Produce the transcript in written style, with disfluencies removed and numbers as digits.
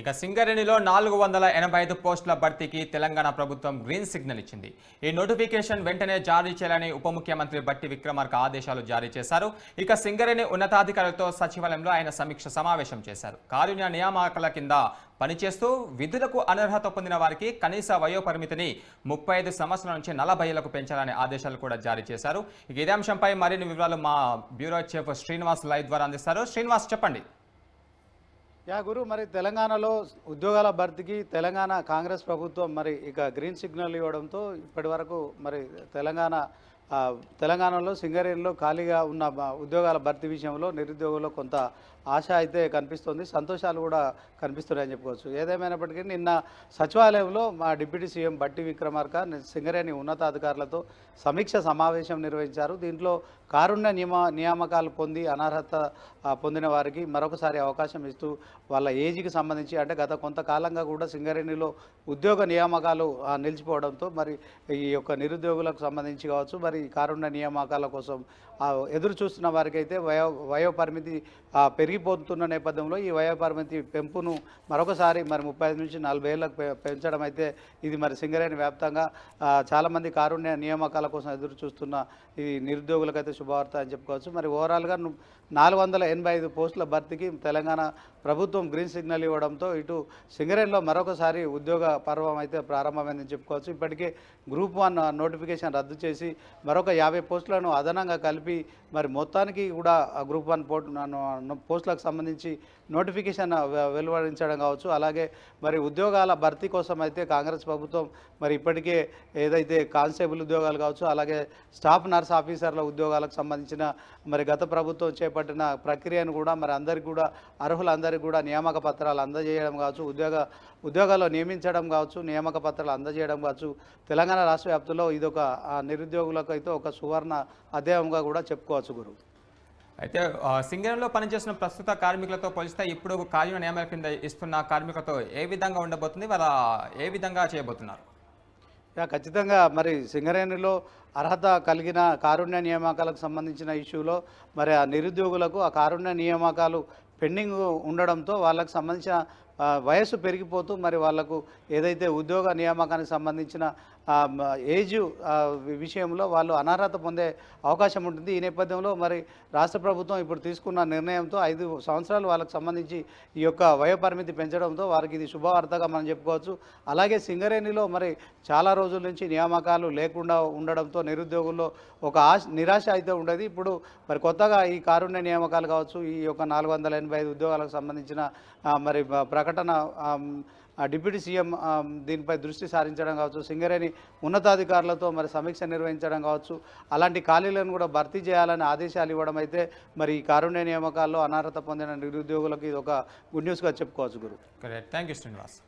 ఇక సింగరేణిలో 485 పోస్టుల భర్తీకి తెలంగాణ ప్రభుత్వం గ్రీన్ సిగ్నల్ ఇచ్చింది. ఈ నోటిఫికేషన్ వెంటనే జారీ చేయాలని ఉప ముఖ్యమంత్రి బట్టి విక్రమార్క ఆదేశాలు జారీ చేశారు. ఇక సింగరేణి ఉన్నతాధికారులతో సచివాలయంలో ఆయన సమీక్ష సమావేశం చేశారు. కారుణ్య నియామకాల కింద పనిచేస్తూ విధులకు అనర్హత పొందిన వారికి కనీస వయోపరిమితిని 35 సంవత్సరాల నుంచి 40 ఏళ్లకు పెంచాలనే ఆదేశాలు కూడా జారీ చేశారు. ఇక ఇదే అంశంపై మరిన్ని వివరాలు మా బ్యూరో చీఫ్ శ్రీనివాస్ లైవ్ ద్వారా అందిస్తారు. శ్రీనివాస్, చెప్పండి. గురు, మరి తెలంగాణలో ఉద్యోగాల భర్తీకి తెలంగాణ కాంగ్రెస్ ప్రభుత్వం మరి ఇక గ్రీన్ సిగ్నల్ ఇవ్వడంతో ఇప్పటి వరకు మరి తెలంగాణలో సింగరేణిలో ఖాళీగా ఉన్న ఉద్యోగాల భర్తీ విషయంలో నిరుద్యోగుల్లో కొంత ఆశ అయితే కనిపిస్తుంది, సంతోషాలు కూడా కనిపిస్తున్నాయని చెప్పుకోవచ్చు. ఏదేమైనప్పటికీ నిన్న సచివాలయంలో మా డిప్యూటీ సీఎం బట్టి విక్రమార్క సింగరేణి ఉన్నతాధికారులతో సమీక్ష సమావేశం నిర్వహించారు. దీంట్లో కారుణ్య నియామకాలు పొంది అనర్హత పొందిన వారికి మరొకసారి అవకాశం ఇస్తూ వాళ్ళ ఏజ్కి సంబంధించి అంటే గత కొంతకాలంగా కూడా సింగరేణిలో ఉద్యోగ నియామకాలు నిలిచిపోవడంతో మరి ఈ యొక్క నిరుద్యోగులకు సంబంధించి కావచ్చు, మరి కారుణ్య నియామకాల కోసం ఎదురు చూస్తున్న వారికి అయితే వయోపరిమితి పెరిగిపోతున్న నేపథ్యంలో ఈ వయోపరిమితి పెంపును మరొకసారి మరి 35 నుంచి 40 ఏళ్ళకు పెంచడం అయితే ఇది మరి సింగరేణి వ్యాప్తంగా చాలామంది కారుణ్య నియామకాల కోసం ఎదురు చూస్తున్న ఈ నిరుద్యోగులకైతే శుభవార్త అని చెప్పుకోవచ్చు. మరి ఓవరాల్గా 485 పోస్టుల భర్తీకి తెలంగాణ ప్రభుత్వం గ్రీన్ సిగ్నల్ ఇవ్వడంతో ఇటు సింగరేణిలో మరొకసారి ఉద్యోగ పర్వం అయితే ప్రారంభమైందని చెప్పుకోవచ్చు. ఇప్పటికే గ్రూప్ 1 నోటిఫికేషన్ రద్దు చేసి మరొక 50 పోస్టులను అదనంగా కలిపి మరి మొత్తానికి కూడా గ్రూప్ 1 పోస్టులకు సంబంధించి నోటిఫికేషన్ వెలువరించడం కావచ్చు. అలాగే మరి ఉద్యోగాల భర్తీ కోసం అయితే కాంగ్రెస్ ప్రభుత్వం మరి ఇప్పటికే ఏదైతే కానిస్టేబుల్ ఉద్యోగాలు కావచ్చు, అలాగే స్టాఫ్ నర్స్ ఆఫీసర్ల ఉద్యోగాలకు సంబంధించిన మరి గత ప్రభుత్వం చేపట్టిన ప్రక్రియను కూడా మరి అందరికీ కూడా అర్హులందరికీ కూడా నియామక పత్రాలు అందజేయడం కావచ్చు, ఉద్యోగాల్లో నియమించడం కావచ్చు, నియామక పత్రాలు అందజేయడం కావచ్చు. తెలంగాణ రాష్ట్ర వ్యాప్తంలో ఇదొక నిరుద్యోగులకు అయితే ఒక సువర్ణ అధ్యాయంగా కూడా చెప్పుకోవచ్చు గురు. అయితే సింగరేణిలో పనిచేసిన ప్రస్తుత కార్మికులతో పోలిస్తే ఇప్పుడు కారుణ్య నియామకాల కింద ఇస్తున్న కార్మికులతో ఏ విధంగా ఉండబోతుంది, వాళ్ళ ఏ విధంగా చేయబోతున్నారు? ఖచ్చితంగా మరి సింగరేణిలో అర్హత కలిగిన కారుణ్య నియామకాలకు సంబంధించిన ఇష్యూలో మరి ఆ నిరుద్యోగులకు ఆ కారుణ్య నియామకాలు పెండింగ్ ఉండడంతో వాళ్ళకు సంబంధించిన వయస్సు పెరిగిపోతూ మరి వాళ్లకు ఏదైతే ఉద్యోగ నియామకానికి సంబంధించిన ఏజ్ విషయంలో వాళ్ళు అనర్హత పొందే అవకాశం ఉంటుంది. ఈ నేపథ్యంలో మరి రాష్ట్ర ప్రభుత్వం ఇప్పుడు తీసుకున్న నిర్ణయంతో 5 సంవత్సరాలు వాళ్ళకు సంబంధించి ఈ యొక్క వయోపరిమితి పెంచడంతో వారికి ఇది శుభవార్తగా మనం చెప్పుకోవచ్చు. అలాగే సింగరేణిలో మరి చాలా రోజుల నుంచి నియామకాలు లేకుండా ఉండడంతో నిరుద్యోగుల్లో ఒక నిరాశ అయితే ఉండేది. ఇప్పుడు మరి కొత్తగా ఈ కారుణ్య నియామకాలు కావచ్చు, ఈ యొక్క 485 ఉద్యోగాలకు సంబంధించిన మరి ప్రకటన డిప్యూటీ సీఎం దీనిపై దృష్టి సారించడం కావచ్చు, సింగరేణి ఉన్నతాధికారులతో మరి సమీక్ష నిర్వహించడం కావచ్చు, అలాంటి ఖాళీలను కూడా భర్తీ చేయాలని ఆదేశాలు ఇవ్వడం అయితే మరి ఈ కారుణ్య నియామకాల్లో అనర్హత పొందిన నిరుద్యోగులకు ఇది ఒక గుడ్ న్యూస్గా చెప్పుకోవచ్చు గురు. Thank you Srinivas.